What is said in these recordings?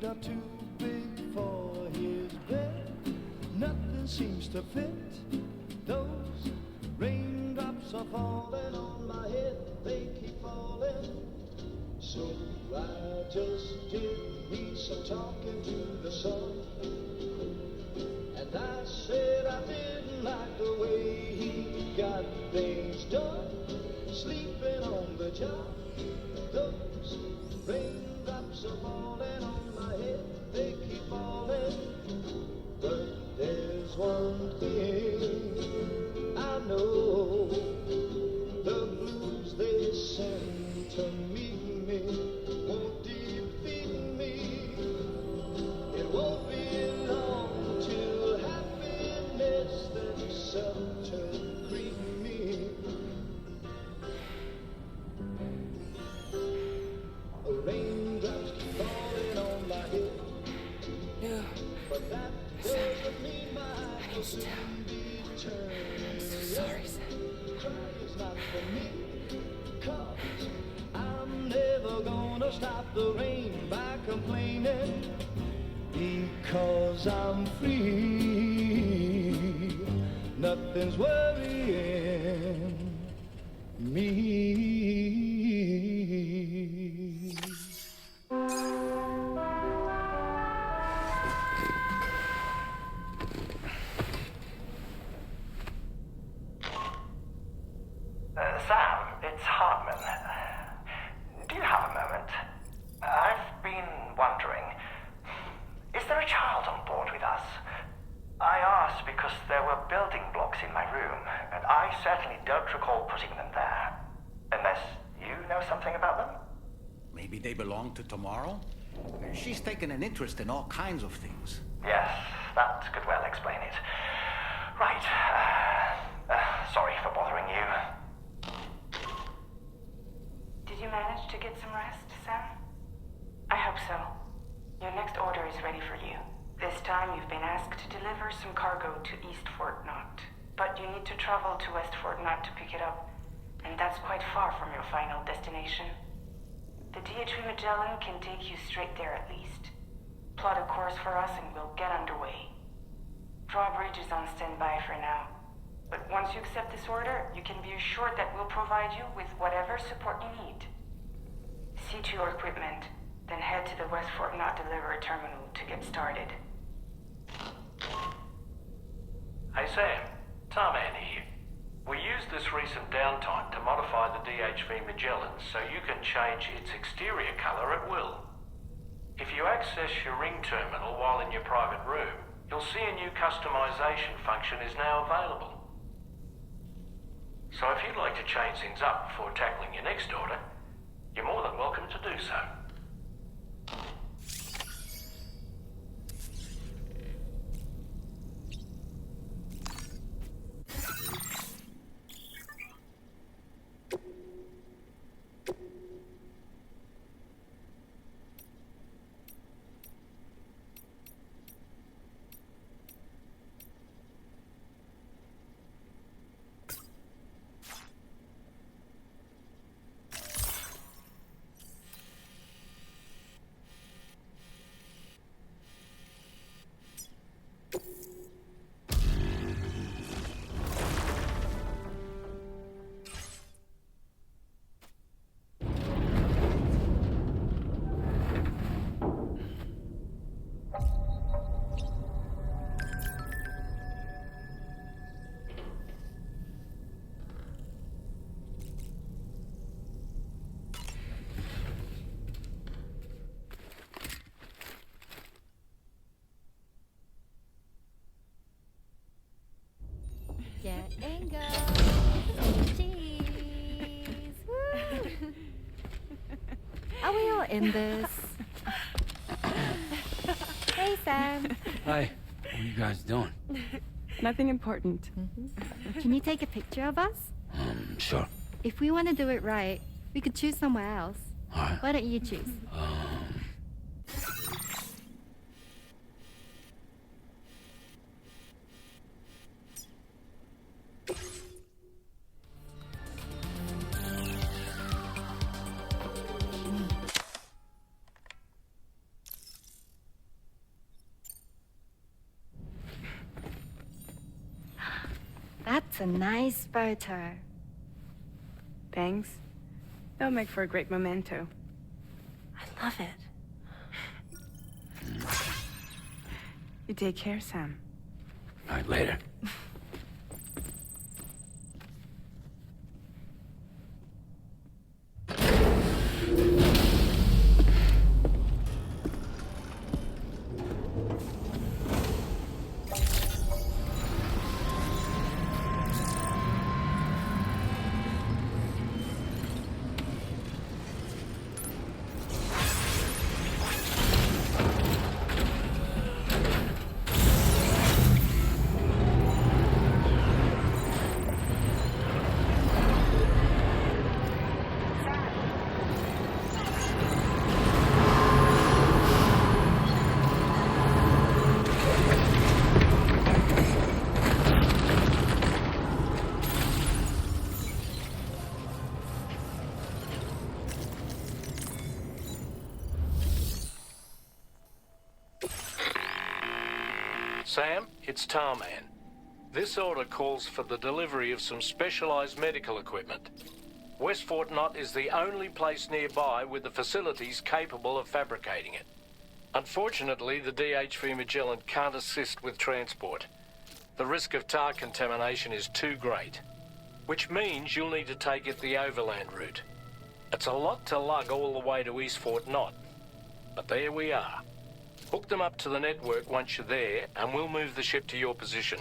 got too big for his bed. Nothing seems to fit. Those raindrops are falling on my head. They keep falling. So I just did me some talking to the sun. And I said I didn't like the way he got things done. Sleeping on the job. Those raindrops are falling on my head. They keep falling. But there's one thing I know. The blues they send to meet me won't defeat me. It won't be long till happiness themselves to greet me. Raindrops keep falling on my head. Yeah. But that doesn't mean my heart will soon be turned. I'm so sorry, Sam. Cry is not for me, 'cause I'm never gonna stop the rain by complaining. Because I'm free, nothing's worrying me. Sam, it's Hartman. Do you have a moment? I've been wondering, is there a child on board with us? I asked because there were building blocks in my room, and I certainly don't recall putting them there. Unless you know something about them? Maybe they belong to Tomorrow? She's taken an interest in all kinds of things. Yes, that could well explain it. Right. Sorry for bothering you. Did you manage to get some rest, Sam? I hope so. Your next order is ready for you. This time you've been asked to deliver some cargo to East Fort Knot. But you need to travel to West Fort Knot to pick it up. And that's quite far from your final destination. The DHV Magellan can take you straight there at least. Plot a course for us and we'll get underway. Drawbridge is on standby for now. But once you accept this order, you can be assured that we'll provide you with whatever support you need. See to your equipment, then head to the West Fort Knot delivery terminal to get started. Hey Sam, Tarman here. We used this recent downtime to modify the DHV Magellan so you can change its exterior colour at will. If you access your ring terminal while in your private room, you'll see a new customization function is now available. So if you'd like to change things up before tackling your next order, you're more than welcome to do so. Getting go. Cheese. Woo. Are we all in this? Hey, Sam. Hi. What are you guys doing? Nothing important. Can you take a picture of us? Sure. If we want to do it right, we could choose somewhere else. All right. Why don't you choose? That's a nice photo. Thanks. That'll make for a great memento. I love it. You take care, Sam. All right, later. Sam, it's Tarman. This order calls for the delivery of some specialized medical equipment. West Fort Knott is the only place nearby with the facilities capable of fabricating it. Unfortunately, the DHV Magellan can't assist with transport. The risk of tar contamination is too great, which means you'll need to take it the overland route. It's a lot to lug all the way to East Fort Knott, but there we are. Hook them up to the network once you're there, and we'll move the ship to your position.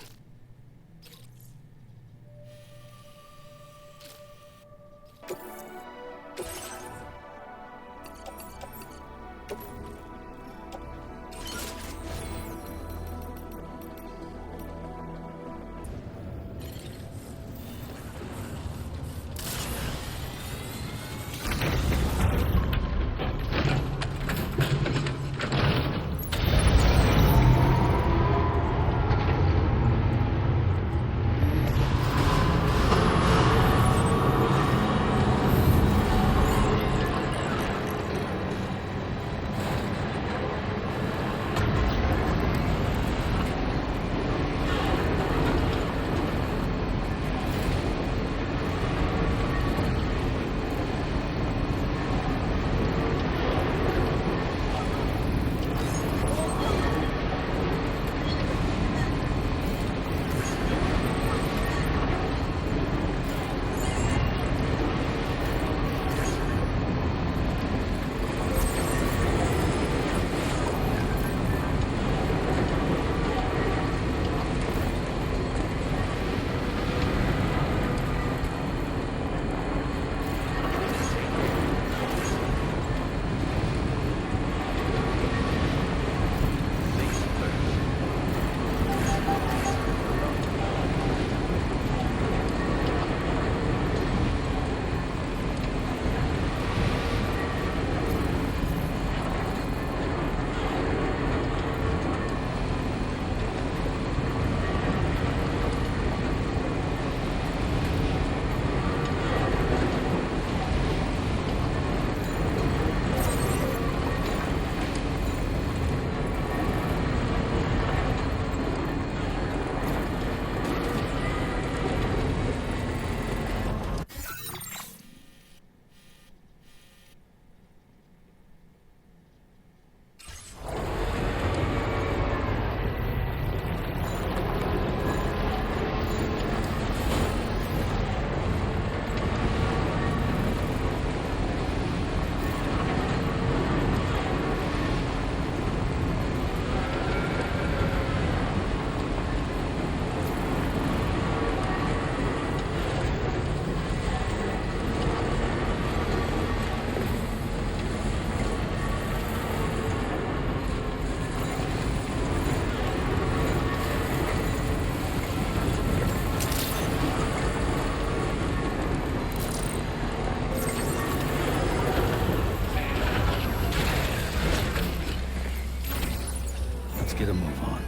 Get a move on.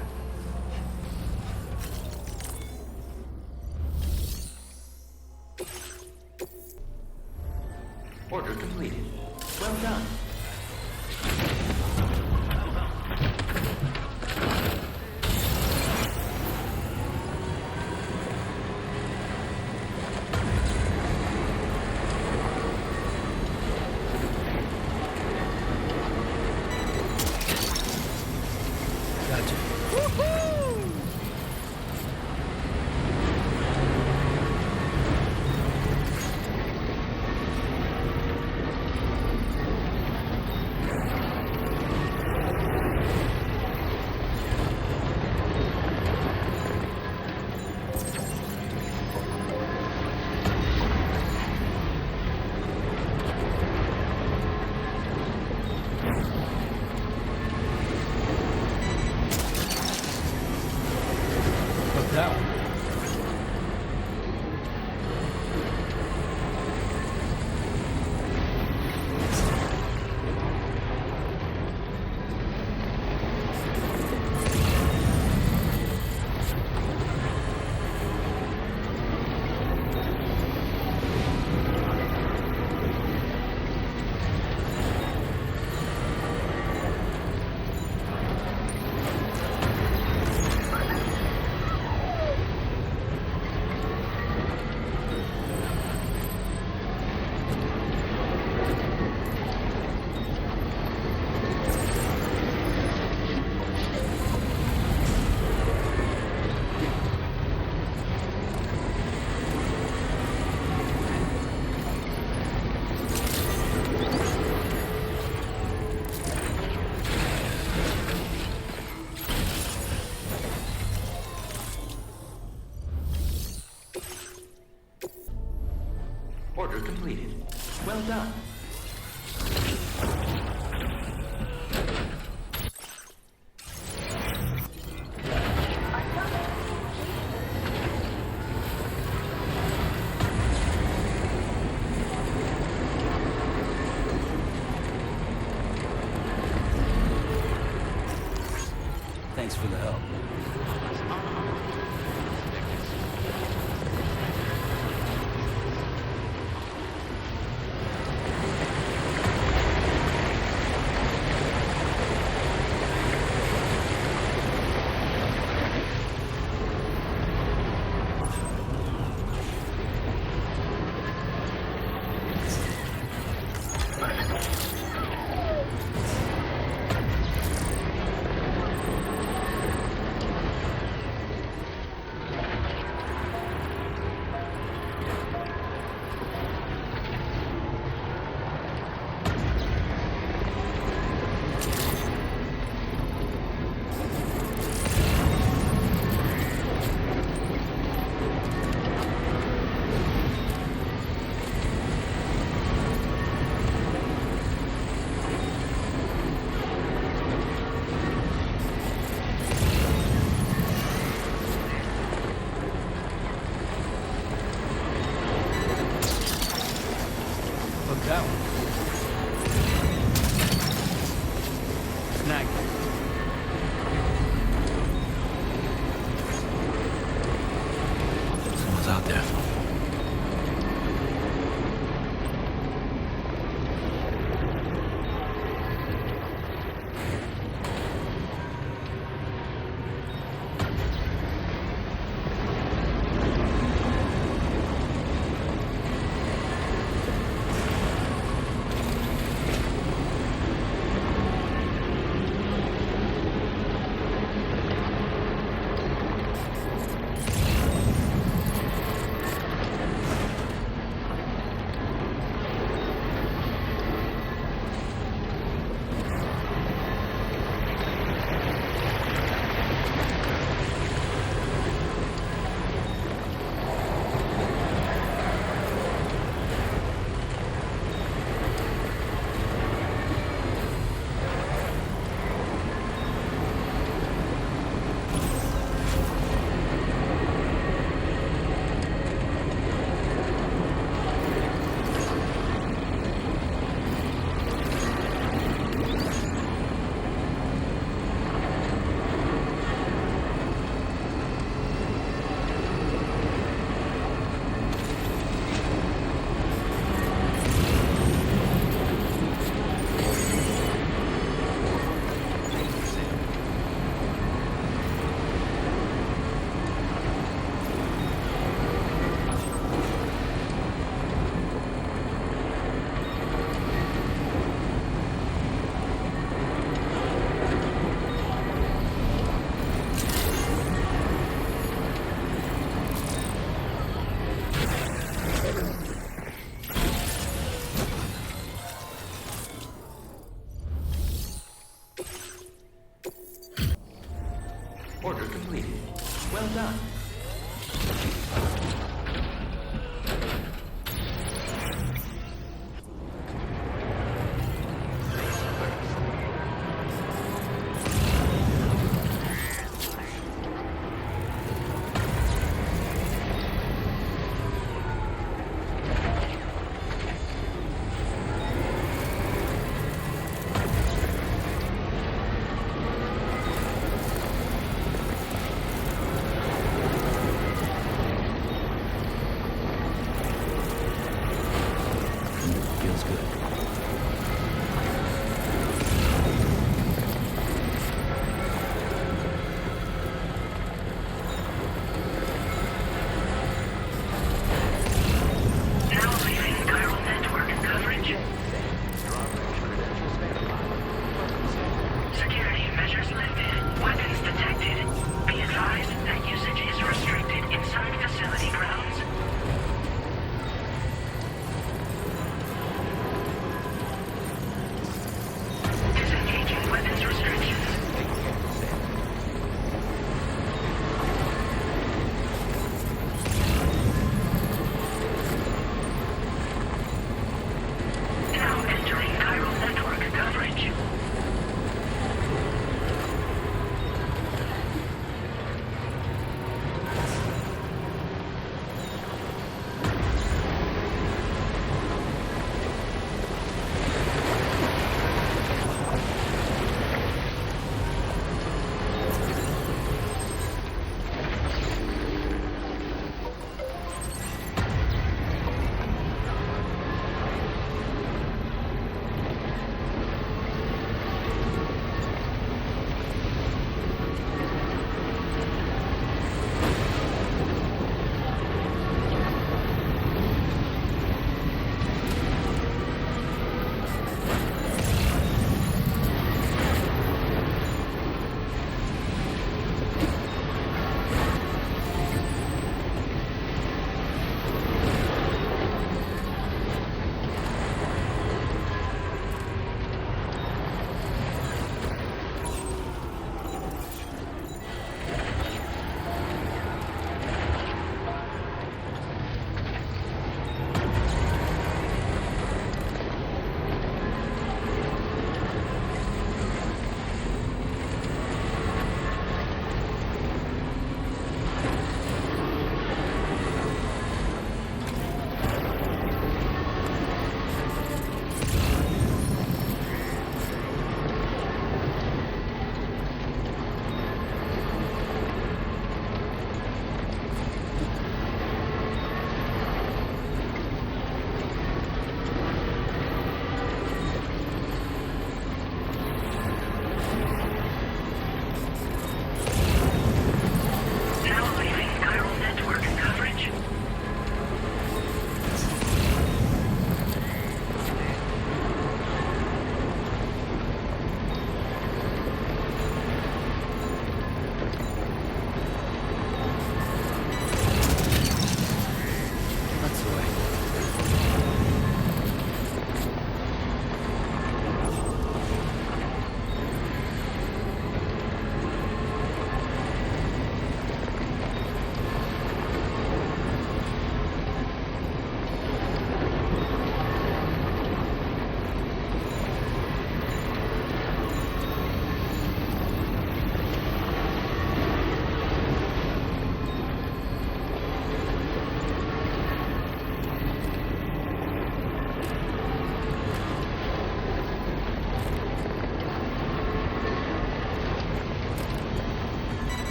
Order completed. Well done. Order completed. Well done. Thanks for the help. That one. Snag. Someone's out there.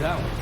That one.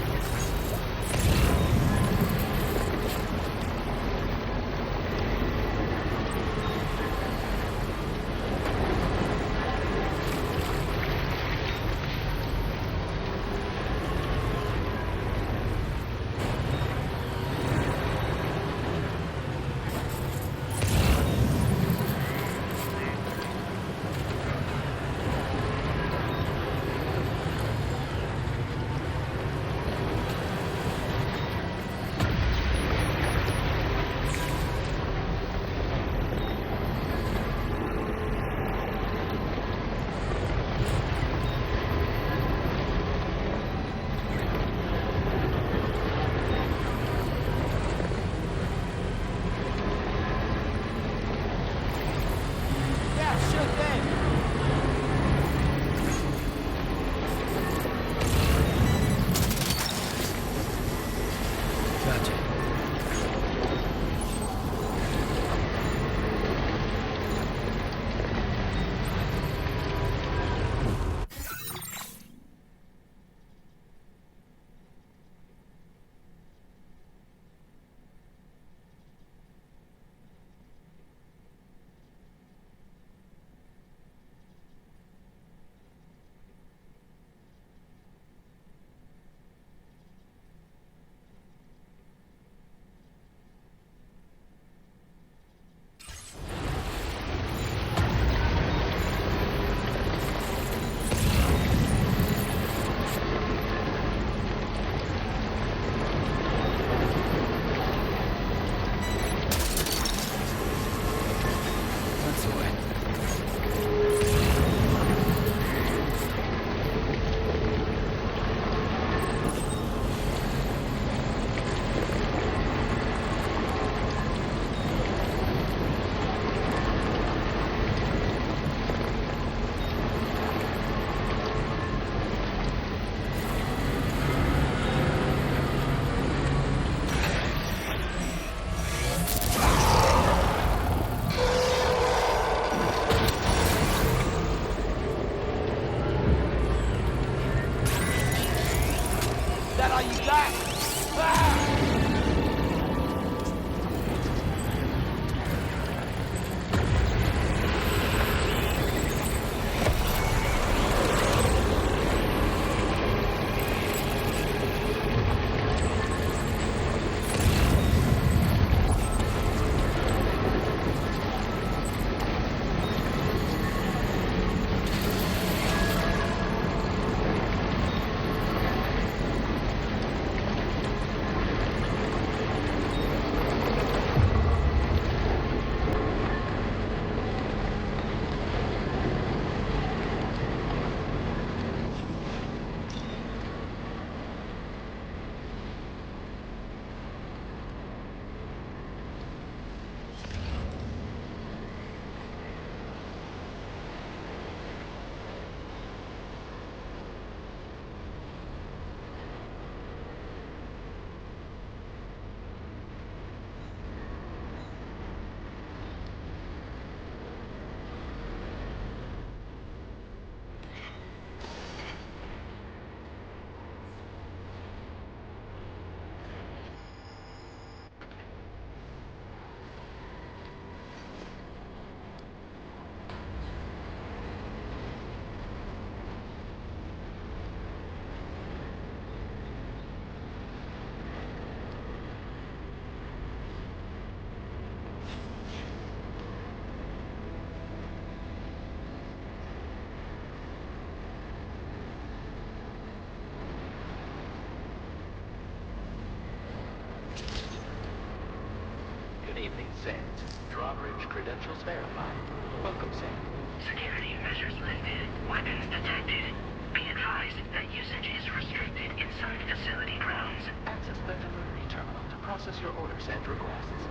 Sands. Drawbridge credentials verified. Welcome, Sands. Security measures lifted. Weapons detected. Be advised that usage is restricted inside facility grounds. Access the delivery terminal to process your orders and requests.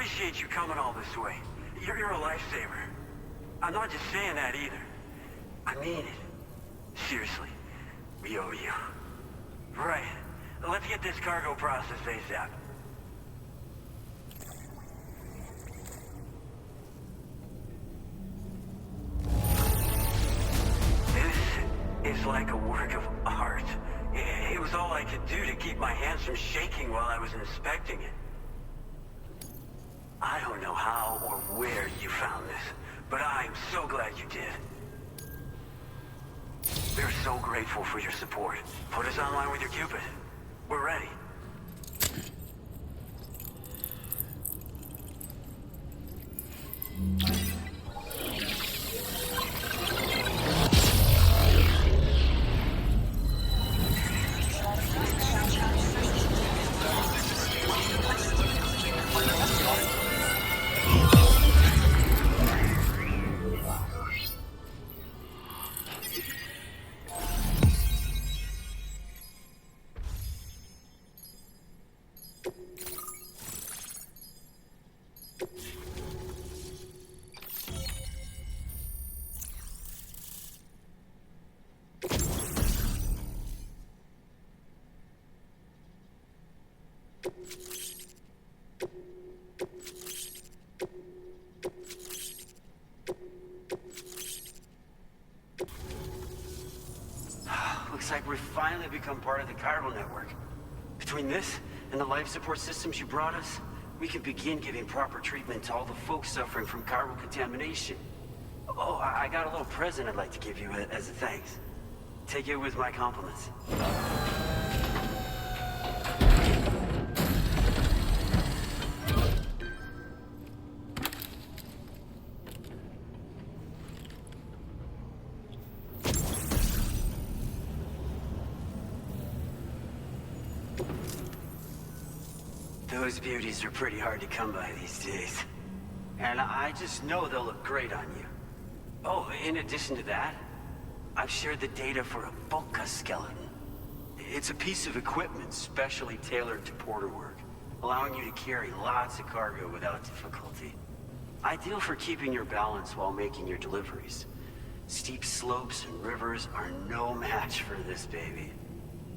appreciate you coming all this way. You're a lifesaver. I'm not just saying that either. I mean it. Seriously. We owe you. Right. Let's get this cargo processed ASAP. This is like a work of art. It was all I could do to keep my hands from shaking while I was inspecting it. I don't know how or where you found this, but I am so glad you did. We're so grateful for your support. Put us online with your Cupid. We're ready. Looks like we've finally become part of the chiral network. Between this and the life support systems you brought us, we can begin giving proper treatment to all the folks suffering from chiral contamination. Oh, I got a little present I'd like to give you as a thanks. Take it with my compliments. Those beauties are pretty hard to come by these days. And I just know they'll look great on you. Oh, in addition to that, I've shared the data for a Boca skeleton. It's a piece of equipment specially tailored to porter work, allowing you to carry lots of cargo without difficulty. Ideal for keeping your balance while making your deliveries. Steep slopes and rivers are no match for this baby.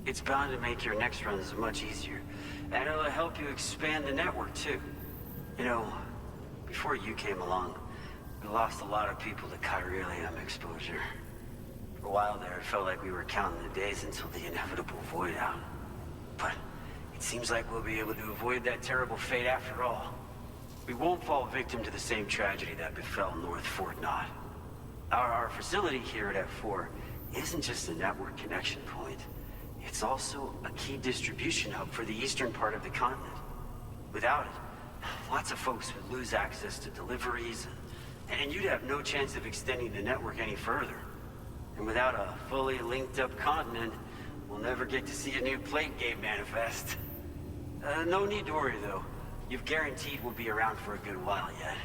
It's bound to make your next runs much easier, and it'll help you expand the network too. You know, before you came along, we lost a lot of people to chiralium exposure. For a while there, it felt like we were counting the days until the inevitable void out. But it seems like we'll be able to avoid that terrible fate after all. We won't fall victim to the same tragedy that befell North Fort Knot. Our facility here at F4 isn't just a network connection point. It's also a key distribution hub for the eastern part of the continent. Without it, lots of folks would lose access to deliveries, and you'd have no chance of extending the network any further. And without a fully linked up continent, we'll never get to see a new plate game manifest. No need to worry though. You've guaranteed we'll be around for a good while yet.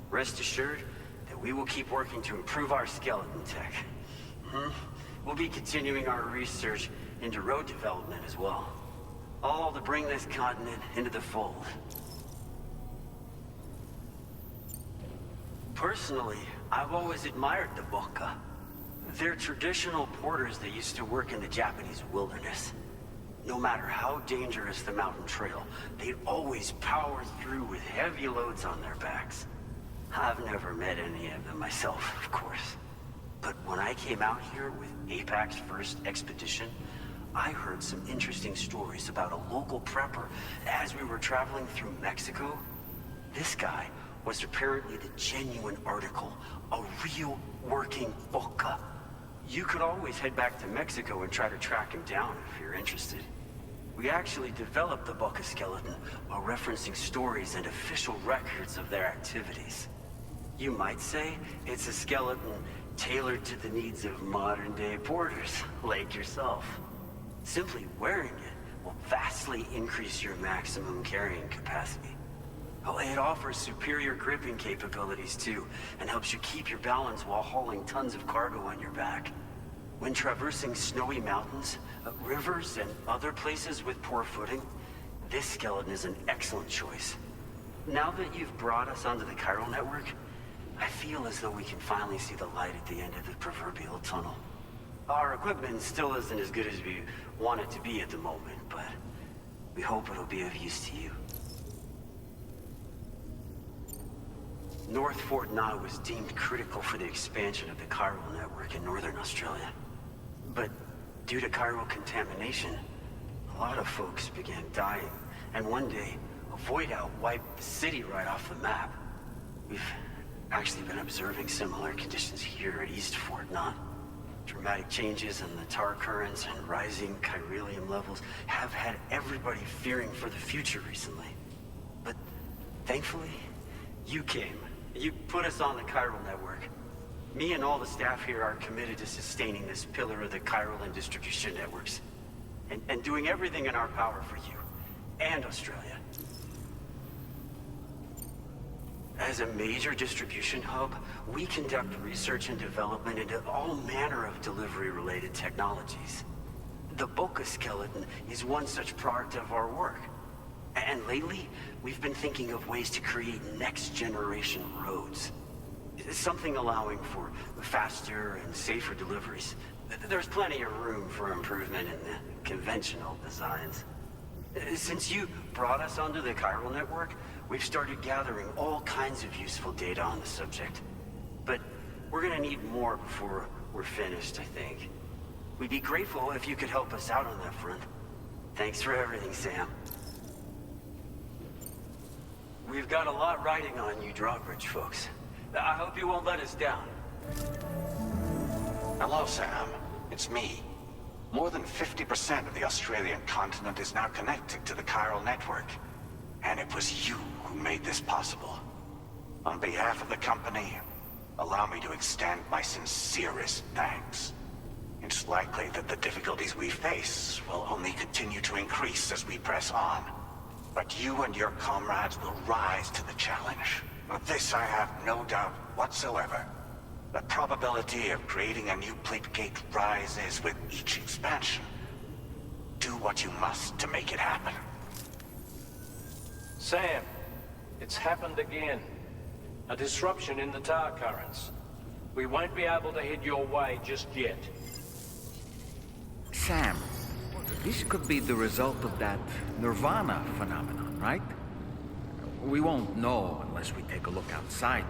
Rest assured that we will keep working to improve our skeleton tech. We'll be continuing our research into road development as well. All to bring this continent into the fold. Personally, I've always admired the Boca. They're traditional porters that used to work in the Japanese wilderness. No matter how dangerous the mountain trail, they'd always power through with heavy loads on their backs. I've never met any of them myself, of course. But when I came out here with APAC's first expedition, I heard some interesting stories about a local prepper as we were traveling through Mexico. This guy was apparently the genuine article, a real working Boca. You could always head back to Mexico and try to track him down if you're interested. We actually developed the Boca skeleton while referencing stories and official records of their activities. You might say it's a skeleton tailored to the needs of modern-day porters like yourself. Simply wearing it will vastly increase your maximum carrying capacity. Oh, it offers superior gripping capabilities too, and helps you keep your balance while hauling tons of cargo on your back. When traversing snowy mountains, rivers, and other places with poor footing, this skeleton is an excellent choice. now that you've brought us onto the chiral network, I feel as though we can finally see the light at the end of the proverbial tunnel. Our equipment still isn't as good as we want it to be at the moment, but we hope it'll be of use to you. North Fort Knott was deemed critical for the expansion of the chiral network in northern Australia. But due to chiral contamination, a lot of folks began dying, and one day, a void out wiped the city right off the map. We've actually been observing similar conditions here at East Fort Knott. Dramatic changes in the tar currents and rising chiralium levels have had everybody fearing for the future recently. But thankfully, you came. You put us on the chiral network. Me and all the staff here are committed to sustaining this pillar of the chiral and distribution networks. And doing everything in our power for you and Australia. As a major distribution hub, we conduct research and development into all manner of delivery-related technologies. The Boca skeleton is one such product of our work. And lately, we've been thinking of ways to create next-generation roads. Something allowing for faster and safer deliveries. There's plenty of room for improvement in the conventional designs. Since you brought us onto the chiral network, we've started gathering all kinds of useful data on the subject. But we're gonna need more before we're finished, I think. We'd be grateful if you could help us out on that front. Thanks for everything, Sam. We've got a lot riding on you drawbridge folks. I hope you won't let us down. Hello, Sam. It's me. More than 50% of the Australian continent is now connected to the chiral network. And it was you who made this possible. On behalf of the company, allow me to extend my sincerest thanks. It's likely that the difficulties we face will only continue to increase as we press on. But you and your comrades will rise to the challenge. Of this I have no doubt whatsoever. The probability of creating a new plate gate rises with each expansion. Do what you must to make it happen. Sam, it's happened again. A disruption in the tar currents. We won't be able to head your way just yet. Sam, this could be the result of that Nirvana phenomenon, right? We won't know unless we take a look outside.